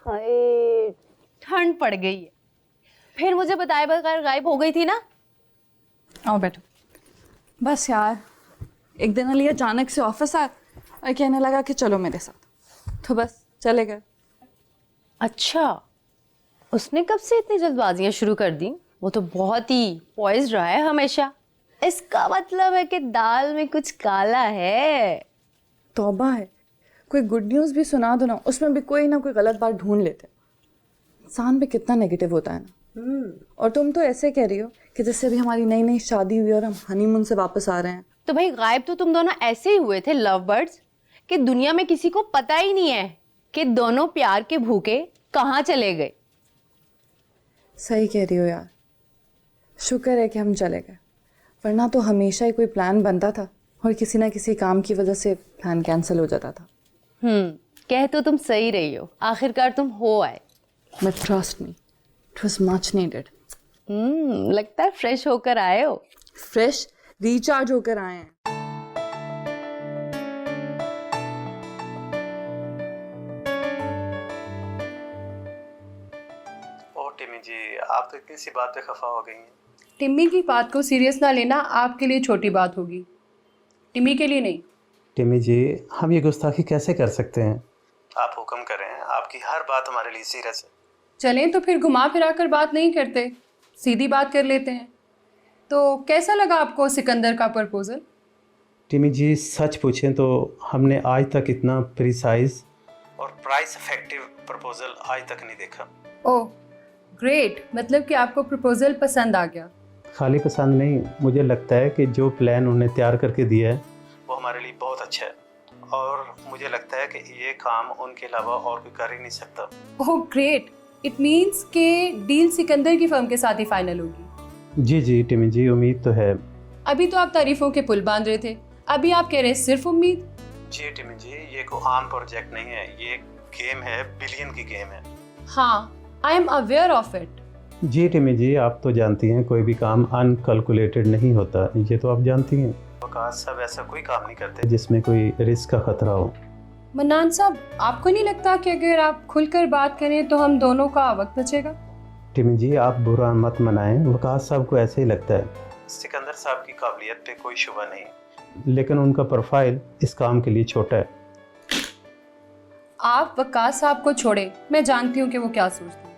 हाय ठंड पड़ गई है। फिर मुझे बताए बगैर गायब हो गई थी ना। आओ बैठो। बस यार एक दिन अली अचानक से ऑफिस आया और कहने लगा कि चलो मेरे साथ, तो बस चले गए। अच्छा, उसने कब से इतनी जल्दबाजियां शुरू कर दी? वो तो बहुत ही पॉइज्ड रहा है हमेशा। इसका मतलब है कि दाल में कुछ काला है। तौबा है, कोई गुड न्यूज़ भी सुना दो ना, उसमें भी कोई ना कोई गलत बात ढूंढ लेते। इंसान भी कितना नेगेटिव होता है ना। और तुम तो ऐसे कह रही हो कि जैसे अभी हमारी नई नई शादी हुई और हम हनीमून से वापस आ रहे हैं। तो भाई गायब तो तुम दोनों ऐसे ही हुए थे लव बर्ड्स कि दुनिया में किसी को पता ही नहीं है कि दोनों प्यार के भूखे कहाँ चले गए। सही कह रही हो यार, शुक्र है कि हम चले गए, वरना तो हमेशा ही कोई प्लान बनता था और किसी ना किसी काम की वजह से प्लान कैंसिल हो जाता था। कह तो तुम सही रही हो, आखिरकार तुम हो आए। But trust me, it was much needed. लगता है फ्रेश होकर आए हो। फ्रेश रिचार्ज होकर आए हैं। ओह टिमी जी, आप तो इतनी सी बात पे खफा हो गई हैं। टिम्मी की बात को सीरियस ना लेना आपके लिए छोटी बात होगी, टिम्मी के लिए नहीं। टिमी जी, हम ये गुस्ताखी कैसे कर सकते हैं? आप हुक्म करें, आपकी हर बात हमारे लिए सीरियस है। चलें तो फिर घुमा फिरा कर बात नहीं करते, सीधी बात कर लेते हैं। तो कैसा लगा आपको सिकंदर का प्रपोजल? टिमी जी, सच पूछें तो हमने आज तक इतना प्रिसाइज और प्राइस इफेक्टिव प्रपोजल आज तक नहीं देखा। ओह ग्रेट, मतलब कि आपको प्रपोजल पसंद आ गया। खाली पसंद नहीं, मुझे लगता है कि जो प्लान उन्होंने तैयार करके दिया है वो हमारे लिए बहुत अच्छा है, और मुझे लगता है कि ये काम उनके अलावा और कोई कर ही नहीं सकता। ओह ग्रेट, इट मीन्स के डील सिकंदर की फर्म के साथ ही फाइनल होगी। जी जी टिमी जी, उम्मीद तो है। अभी तो आप तारीफों के पुल बांध रहे थे, अभी आप कह रहे हैं सिर्फ उम्मीद। जी टिमी जी, ये कोई आम प्रोजेक्ट नहीं है, ये गेम है, बिलियन की गेम है। हाँ, I am aware of it. Ji Timmy ji, आप तो जानती हैं कोई भी काम अनकैलकुलेटेड नहीं होता, ये तो आप जानती हैं। वकास साहब ऐसा कोई काम नहीं करते जिसमें कोई रिस्क का खतरा हो। मन्नान साहब, आपको नहीं लगता कि अगर आप खुलकर बात करें तो हम दोनों का वक्त बचेगा? टिमी जी, आप बुरा मत मनाएं, वकास साहब को ऐसे ही लगता है। सिकंदर साहब की काबिलियत पे कोई शुबा नहीं, लेकिन उनका प्रोफाइल इस काम के लिए छोटा है। आप वकास साहब को छोड़े, मैं जानती हूँ कि वो क्या सोचते हैं।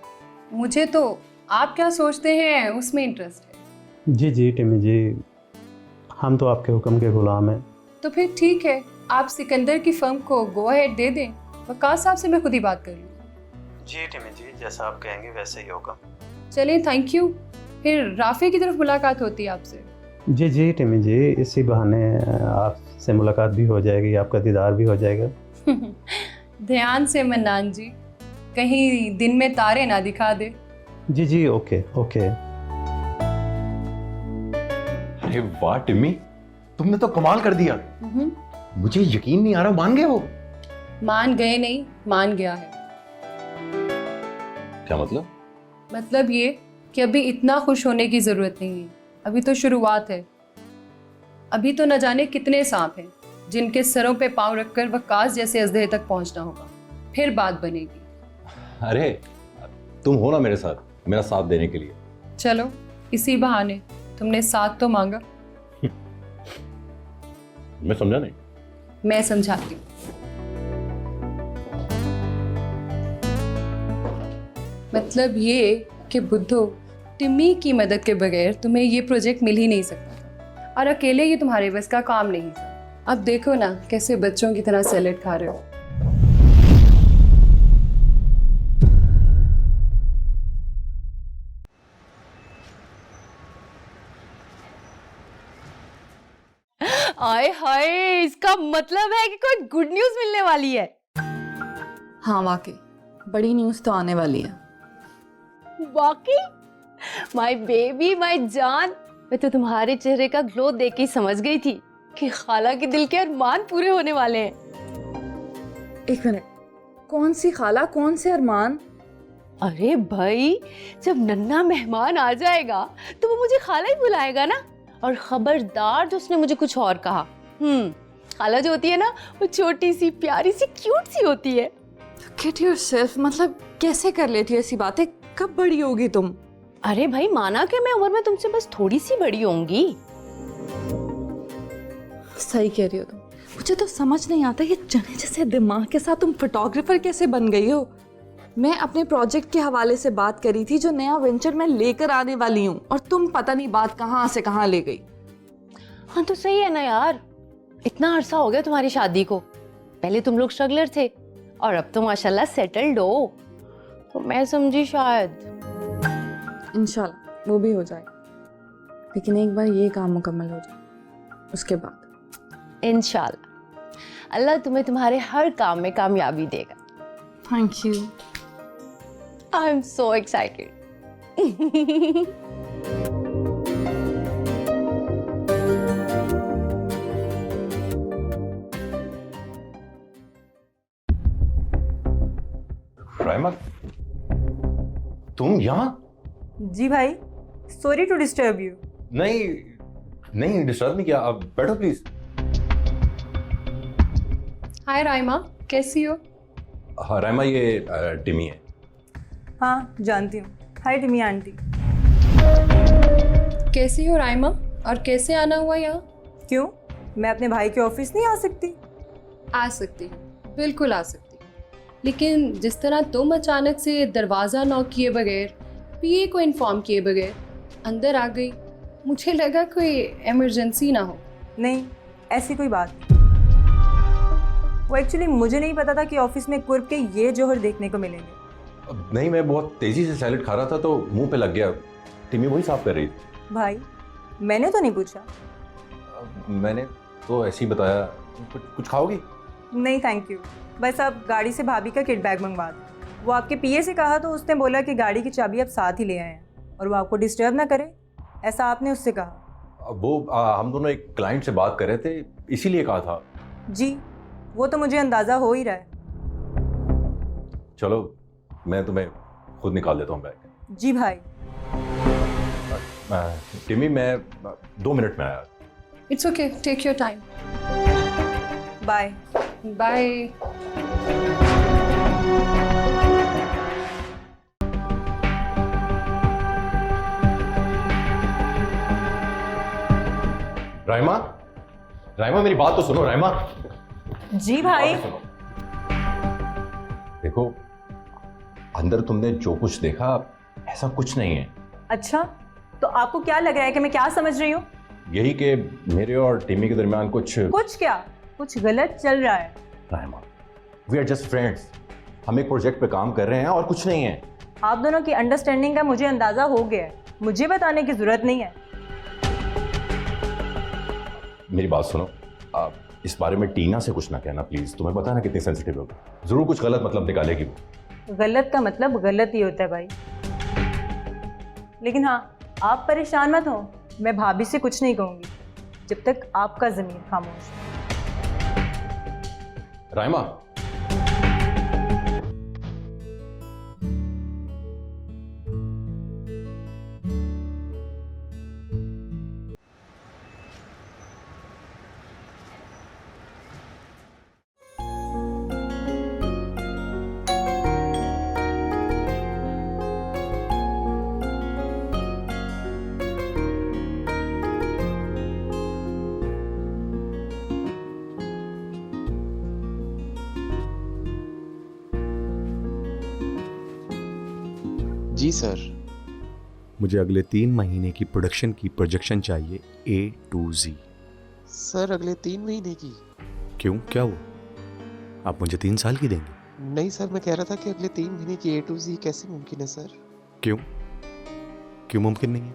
मुझे तो आप क्या सोचते हैं उसमें इंटरेस्ट है। जी जी टिमी जी, हम तो आपके हुक्म के गुलाम हैं। तो फिर ठीक है, आप सिकंदर की फर्म को गो अहेड दे दें, वकास साहब से मैं खुद ही बात कर लूँ। जी टिमी जी, जैसा आप कहेंगे वैसे ही होगा। चलें, थैंक यू। फिर राफे की तरफ मुलाकात होती है आपसे। जी जी टिमी जी, इसी बहाने आपसे मुलाकात भी हो जाएगी, आपका दीदार भी हो जाएगा। ध्यान से मन्नान जी, कहीं दिन में तारे ना दिखा दे। जी जी, ओके ओके। अरे वाह टिम्मी, तुमने तो कमाल कर दिया। मुझे यकीन नहीं आ रहा, मान गए वो? मान गए नहीं, मान गया है। क्या मतलब? मतलब ये कि अभी इतना खुश होने की जरूरत नहीं है, अभी तो शुरुआत है। अभी तो न जाने कितने सांप हैं जिनके सरों पे पांव रखकर वकास जैसे अजदहे तक पहुंचना होगा, फिर बात बनेगी। अरे तुम हो ना मेरे साथ, मेरा साथ देने के लिए। चलो, इसी बहाने तुमने साथ तो मांगा। मैं समझा नहीं। मैं समझाती हूँ। मतलब ये कि बुद्धो, टिम्मी की मदद के बगैर तुम्हें ये प्रोजेक्ट मिल ही नहीं सकता था, और अकेले ये तुम्हारे बस का काम नहीं था। अब देखो ना कैसे बच्चों की तरह सैलेड खा रहे हो। आय हाय, इसका मतलब है कि कोई गुड न्यूज मिलने वाली है। हाँ वाकई बड़ी न्यूज़ तो आने वाली है। वाकई? माय बेबी, माय जान, मैं तो तुम्हारे चेहरे का ग्लो देख के ही समझ गई थी कि खाला के दिल के अरमान पूरे होने वाले हैं। एक मिनट, कौन सी खाला, कौन से अरमान? अरे भाई, जब नन्ना मेहमान आ जाएगा तो वो मुझे खाला ही बुलाएगा ना। और खबरदार जो उसने मुझे कुछ और कहा। खाला जो होती है ना, वो छोटी सी प्यारी सी क्यूट सी होती है। गेट योरसेल्फ, मतलब कैसे कर लेती हो ऐसी बातें? कब बड़ी होगी तुम? अरे भाई, माना कि मैं उम्र में तुमसे बस थोड़ी सी बड़ी होंगी। सही कह रही हो तुम। मुझे तो समझ नहीं आता ये चने जैसे दिमाग के साथ तुम फोटोग्राफर कैसे बन गई हो। मैं अपने प्रोजेक्ट के हवाले से बात करी थी, जो नया वेंचर मैं लेकर आने वाली हूँ, और तुम पता नहीं बात कहाँ से कहाँ ले गई। हाँ तो सही है ना यार, इतना अरसा हो गया तुम्हारी शादी को। पहले तुम लोग स्ट्रगलर थे और अब तो माशाल्लाह सेटल्ड हो, तो मैं समझी शायद। इंशाल्लाह वो भी हो जाए, लेकिन एक बार ये काम मुकम्मल हो जाए, उसके बाद। इंशाल्लाह अल्लाह तुम्हें तुम्हारे हर काम में कामयाबी देगा। Thank you. I am so excited. Raima, तुम यहाँ? जी भाई, सॉरी टू डिस्टर्ब यू। नहीं नहीं, डिस्टर्ब नहीं किया, अब बैठो प्लीज। हाय राइमा, कैसी हो? हाँ राइमा, ये टिमी है। हाँ जानती हूँ। हाय टिमी आंटी। कैसी हो राइमा, और कैसे आना हुआ यहाँ? क्यों, मैं अपने भाई के ऑफिस नहीं आ सकती? आ सकती हूँ, बिल्कुल आ सकती हूँ, लेकिन जिस तरह तुम अचानक से दरवाज़ा नॉक किए बगैर, पीए को इन्फॉर्म किए बगैर अंदर आ गई, मुझे लगा कोई इमरजेंसी ना हो। नहीं, ऐसी कोई बात नहीं। वो एक्चुअली मुझे नहीं पता था कि ऑफिस में कुर्ब के ये जोहर देखने को मिलेंगे। नहीं, मैं बहुत तेजी से सैलेड खा रहा था तो मुंह पे लग गया। टिमी वही साफ कर रही थी। भाई, मैंने तो नहीं पूछा। मैंने तो ऐसे ही बताया। कुछ खाओगी? नहीं थैंक यू, बस आप गाड़ी से भाभी का किट बैग मंगवा दो। वो आपके पीए से कहा तो उसने बोला कि गाड़ी की चाबी आप साथ ही ले आए हैं और वो आपको डिस्टर्ब ना करे, ऐसा आपने उससे कहा। वो हम दोनों एक क्लाइंट से बात कर रहे थे, इसीलिए कहा था। जी, वो तो मुझे अंदाज़ा हो ही रहा है। चलो मैं तुम्हें खुद निकाल देता हूँ बैग। जी भाई। टिमी, मैं 2 मिनट में आया। It's okay, take your time. Bye. Bye. Raima, Raima मेरी बात तो सुनो। राइमा जी भाई। बात तो सुनो। देखो, अंदर तुमने जो कुछ देखा ऐसा कुछ नहीं है। अच्छा, तो आपको क्या लग रहा है कि मैं क्या समझ रही हूँ? यही कि मेरे और टिमी के दरमियान कुछ क्या? कुछ गलत चल रहा है। Raima, we are just friends. हम एक प्रोजेक्ट पे काम कर रहे हैं और कुछ नहीं है। आप दोनों की अंडरस्टैंडिंग का मुझे अंदाजा हो गया है, मुझे बताने की जरूरत नहीं है। मेरी बात सुनो, आप इस बारे में टीना से कुछ ना कहना प्लीज। तुम्हें पता है ना कितनी सेंसिटिव होगी, जरूर कुछ गलत मतलब निकालेगी वो। गलत का मतलब गलत ही होता है भाई। लेकिन हाँ, आप परेशान मत हो, मैं भाभी से कुछ नहीं कहूँगी जब तक आपका ज़मीर खामोश है। राइमा, जी सर। मुझे अगले 3 महीने की प्रोडक्शन की प्रोजेक्शन चाहिए A to Z। सर अगले 3 महीने की? क्यों, क्या हुआ? आप मुझे 3 साल की देंगे? नहीं सर, मैं कह रहा था कि अगले 3 महीने की A to Z कैसे मुमकिन है सर? क्यों, क्यों मुमकिन नहीं है?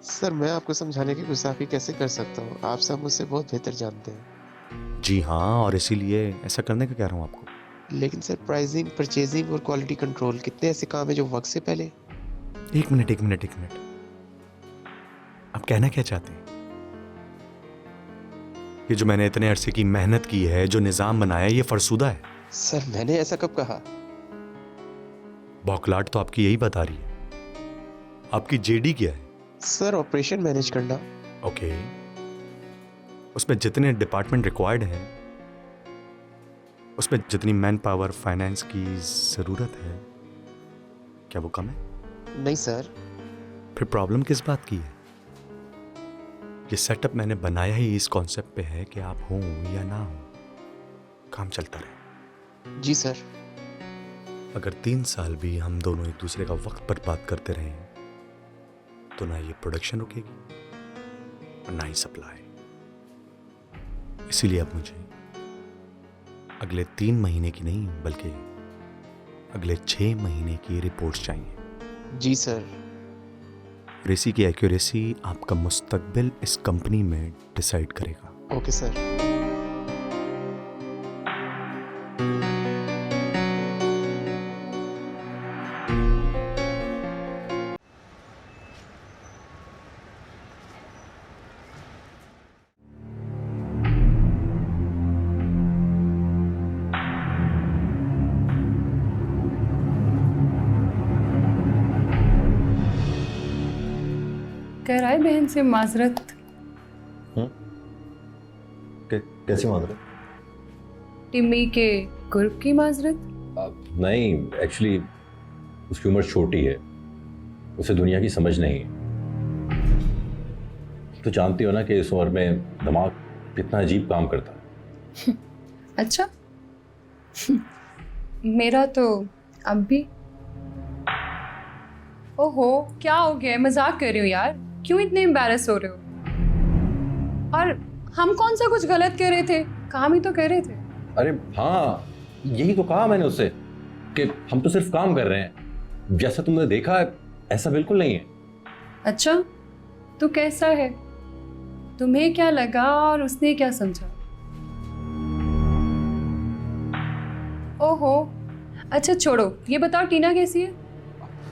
सर मैं आपको समझाने की गुस्ताखी कैसे कर सकता हूँ, आप सब मुझसे बहुत बेहतर जानते हैं। जी हाँ, और इसीलिए ऐसा करने का कह रहा हूँ आपको। लेकिन सर प्राइसिंग, परचेजिंग और क्वालिटी कंट्रोल कितने ऐसे काम है जो वक्त से पहले। एक मिनट, आप कहना क्या चाहते हैं? ये जो मैंने इतने अरसे की मेहनत की है, जो निजाम बनाया, ये फरसूदा है? सर मैंने ऐसा कब कहा? बौखलाहट तो आपकी यही बता रही है। आपकी जेडी क्या है? सर ऑपरेशन मैनेज करना। ओके, उसमें जितने डिपार्टमेंट रिक्वायर्ड हैं उसमें जितनी मैन पावर फाइनेंस की ज़रूरत है, क्या वो कम है? नहीं सर। फिर प्रॉब्लम किस बात की है? ये सेटअप मैंने बनाया ही इस कॉन्सेप्ट पे है कि आप हो या ना हो, काम चलता रहे। जी सर। अगर 3 साल भी हम दोनों एक दूसरे का वक्त बर्बाद करते रहे तो ना ये प्रोडक्शन रुकेगी और ना ही सप्लाई। इसीलिए अब मुझे अगले 3 महीने की नहीं बल्कि अगले 6 महीने की रिपोर्ट्स चाहिए। जी सर। रेसी की एक्यूरेसी आपका मुस्तकबिल इस कंपनी में डिसाइड करेगा। Okay sir. कह रहा है बहन से माजरत। कैसी माजरत? टिम्मी के ग्रुप की माजरत। नहीं, एक्चुअली उसकी उम्र छोटी है, उसे दुनिया की समझ नहीं है। तो जानती हो ना कि इस उम्र में दिमाग कितना अजीब काम करता है। अच्छा। मेरा तो अब भी। ओहो, क्या हो गया? मजाक कर रही हूँ यार, क्यों इतने एम्बैरस हो रहे हो? और हम कौन सा कुछ गलत कर रहे थे? काम ही तो कर रहे थे। अरे हाँ, यही तो कहा मैंने उससे कि हम तो सिर्फ काम कर रहे हैं, जैसा तुमने देखा ऐसा बिल्कुल नहीं है। अच्छा, तो कैसा है? तुम्हें क्या लगा और उसने क्या समझा? ओहो, अच्छा छोड़ो, ये बताओ टीना कैसी है?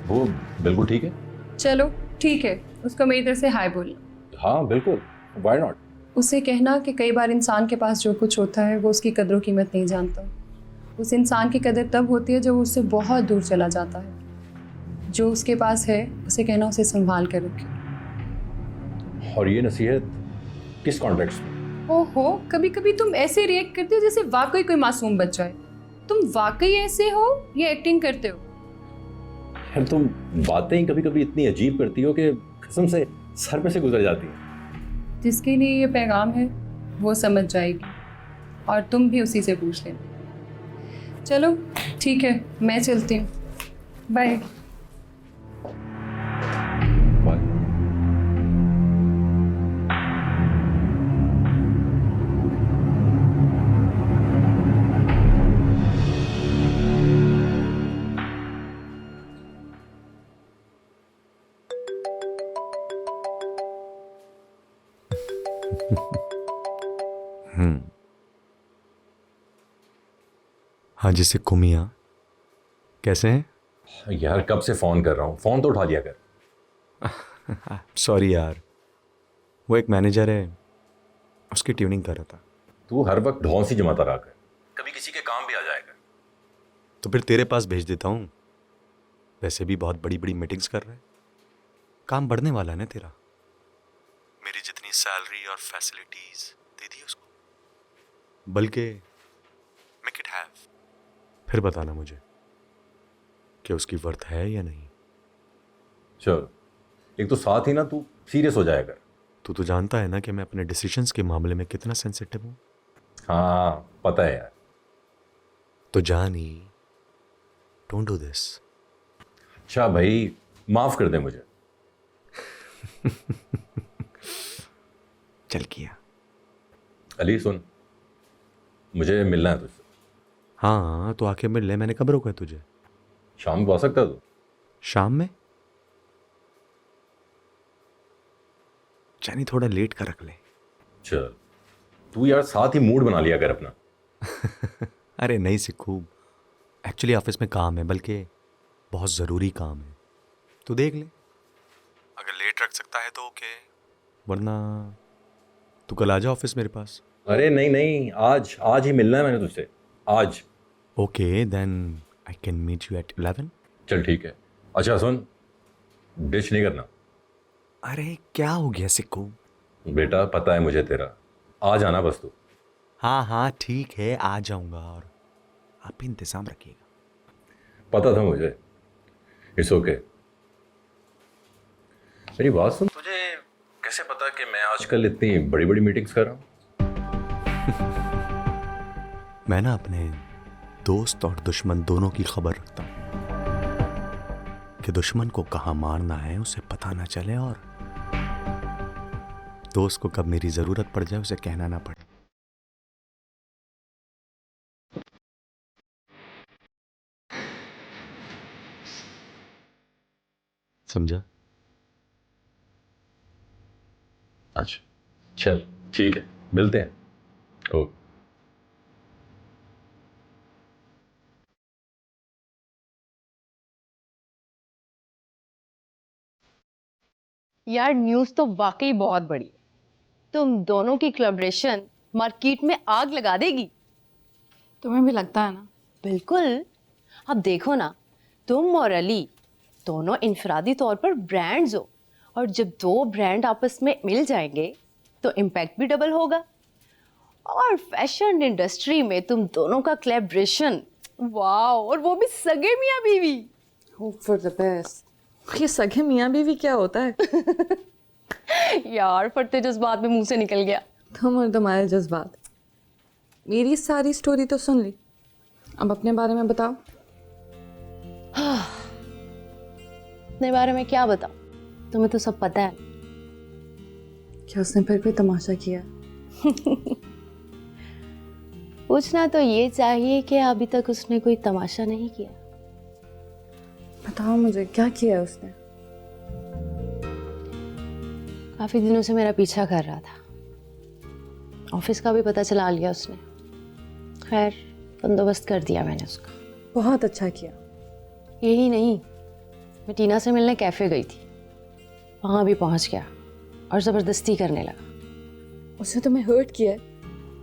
वो बिल्कुल ठीक है। चलो ठीक है, उसको मेरी तरफ से हाय बोलना। हाँ बिल्कुल, व्हाई नॉट। उसे कहना कि कई बार इंसान के पास जो कुछ होता है वो उसकी कदर कीमत नहीं जानता। उस इंसान की कदर तब होती है जब वो उससे बहुत दूर चला जाता है। जो उसके पास है उसे कहना उसे संभाल कर रखे। और ये नसीहत किस कॉन्टेक्स्ट में? ओहो, कभी कभी तुम ऐसे रिएक्ट करते हो जैसे वाकई कोई मासूम बच्चा है। तुम वाकई ऐसे हो या एक्टिंग करते हो? यार तुम बातें ही कभी कभी इतनी अजीब करती हो कि कसम से सर पे से गुजर जाती है। जिसके लिए ये पैगाम है वो समझ जाएगी, और तुम भी उसी से पूछ लेना। चलो ठीक है, मैं चलती हूँ, बाय। हाँ जी सिक्कू मियाँ, कैसे हैं? यार कब से फोन कर रहा हूँ, फोन तो उठा लिया कर। सॉरी यार, वो एक मैनेजर है, उसकी ट्यूनिंग कर रहा था। तू हर वक्त ढोल सी जमाता रहा कर, कभी किसी के काम भी आ जाएगा। तो फिर तेरे पास भेज देता हूँ। वैसे भी बहुत बड़ी बड़ी मीटिंग्स कर रहा है, काम बढ़ने वाला है ना तेरा। मेरी जितनी सैलरी और फैसिलिटीज दे दी उसको, बल्कि मेक इट हैव। फिर बताना मुझे कि उसकी वर्थ है या नहीं। चल, एक तो साथ ही ना तू सीरियस हो जाएगा। तू तो जानता है ना कि मैं अपने डिसीजंस के मामले में कितना सेंसिटिव हूँ। हाँ पता है यार। तो जानी, डोंट डू दिस। अच्छा भाई, माफ कर दे मुझे। चल किया। अली सुन, मुझे मिलना है तुझसे। हाँ तो आके मिल ले, मैंने कब रोका है तुझे? शाम को आ सकता है तू? शाम में? जानी थोड़ा लेट का रख ले। चल, तू यार साथ ही मूड बना लिया कर अपना। अरे नहीं सिक्कू, एक्चुअली ऑफिस में काम है, बल्कि बहुत ज़रूरी काम है। तू देख ले, अगर लेट रख सकता है तो ओके, वरना तू कल आ जा ऑफिस मेरे पास। अरे नहीं नहीं, आज ही मिलना है मैंने तुझसे, आज। Okay then I can meet you at 11। चल ठीक है। अच्छा सुन, डिश नहीं करना। अरे क्या हो गया सिक्कू? बेटा पता है मुझे तेरा, आ जाना बस तू। हाँ हाँ ठीक है, आ जाऊंगा। और आप भी इंतजाम रखिएगा। पता था मुझे। It's okay. मेरी बात सुन, तुझे कैसे पता कि मैं आजकल इतनी बड़ी बड़ी मीटिंग्स कर रहा हूँ? मैं ना अपने दोस्त और दुश्मन दोनों की खबर रखता हूँ कि दुश्मन को कहाँ मारना है उसे पता ना चले, और दोस्त को कब मेरी जरूरत पड़ जाए उसे कहना ना पड़े। समझा? अच्छा चल ठीक है, मिलते हैं। ओके। यार न्यूज़ तो वाकई बहुत बड़ी है। तुम दोनों की कोलैबोरेशन मार्केट में आग लगा देगी। तुम्हें भी लगता है ना? बिल्कुल। अब देखो ना, तुम और अली दोनों इनफरादी तौर पर ब्रांड्स हो, और जब दो ब्रांड आपस में मिल जाएंगे तो इम्पैक्ट भी डबल होगा। और फैशन इंडस्ट्री में तुम दोनों का कोलैबोरेशन, वाह, और वो भी सगे मियां बीवी। Hope for the best. ये सगे मियाँ बीवी क्या होता है? यार फटते जज्बात में मुंह से निकल गया। तुम और तुम्हारे जज्बात। मेरी सारी स्टोरी तो सुन ली, अब अपने बारे में बताओ। अपने बारे में क्या बताऊं, तुम्हें तो सब पता है। क्या उसने फिर कोई तमाशा किया? पूछना तो ये चाहिए कि अभी तक उसने कोई तमाशा नहीं किया। बताओ मुझे, क्या किया उसने? काफी दिनों से मेरा पीछा कर रहा था। ऑफिस का भी पता चला लिया उसने। खैर बंदोबस्त कर दिया मैंने उसका। बहुत अच्छा किया। यही नहीं, मैं टीना से मिलने कैफे गई थी, वहां भी पहुंच गया और जबरदस्ती करने लगा। उसने तुम्हें हर्ट किया है?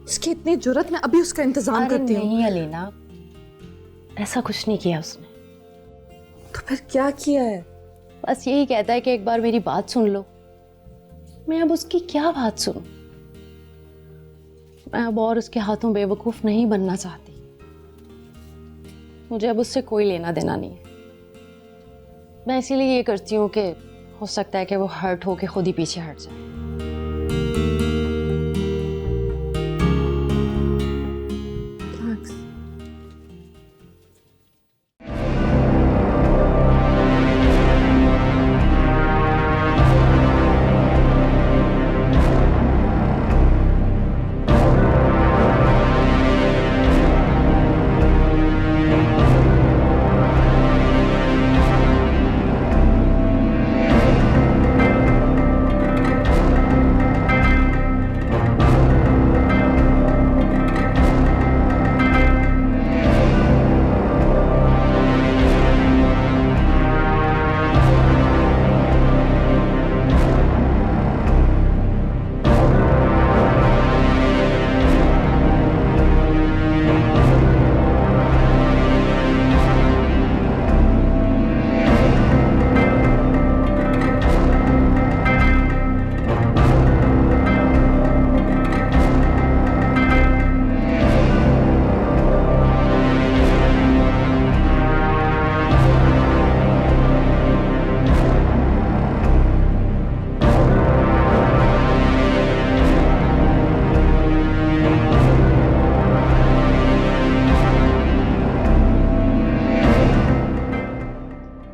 उसकी इतनी जुर्रत, मैं अभी उसका इंतजाम करती हूँ। नहीं अलीना, ऐसा कुछ नहीं किया उसने। तो फिर क्या किया है? बस यही कहता है कि एक बार मेरी बात सुन लो। मैं अब उसकी क्या बात सुनूं? मैं अब और उसके हाथों बेवकूफ नहीं बनना चाहती। मुझे अब उससे कोई लेना देना नहीं है। मैं इसीलिए ये करती हूँ कि हो सकता है कि वो हर्ट होके खुद ही पीछे हट जाए। थैंक्स।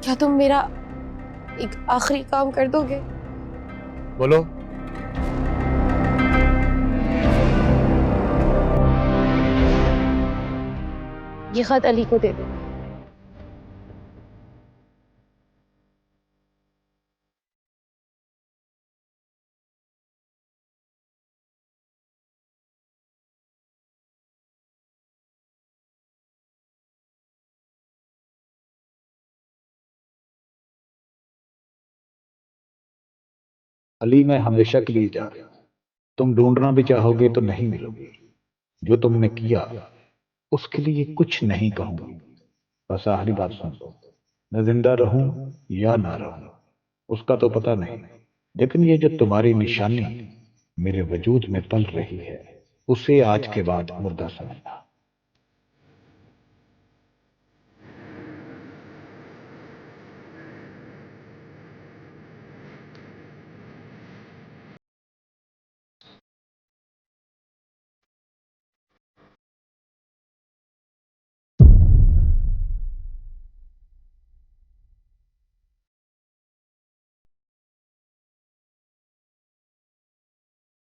क्या तुम मेरा एक आखिरी काम कर दोगे? बोलो। ये खत अली को दे दो। अली, मैं हमेशा के लिए जा रहा हूं। तुम ढूंढना भी चाहोगे तो नहीं मिलोगे। जो तुमने किया उसके लिए कुछ नहीं कहूंगा। बस आखिरी बात सुन लो, मैं जिंदा रहूं या ना रहूं उसका तो पता नहीं, लेकिन ये जो तुम्हारी निशानी मेरे वजूद में पल रही है उसे आज के बाद मुर्दा समझना।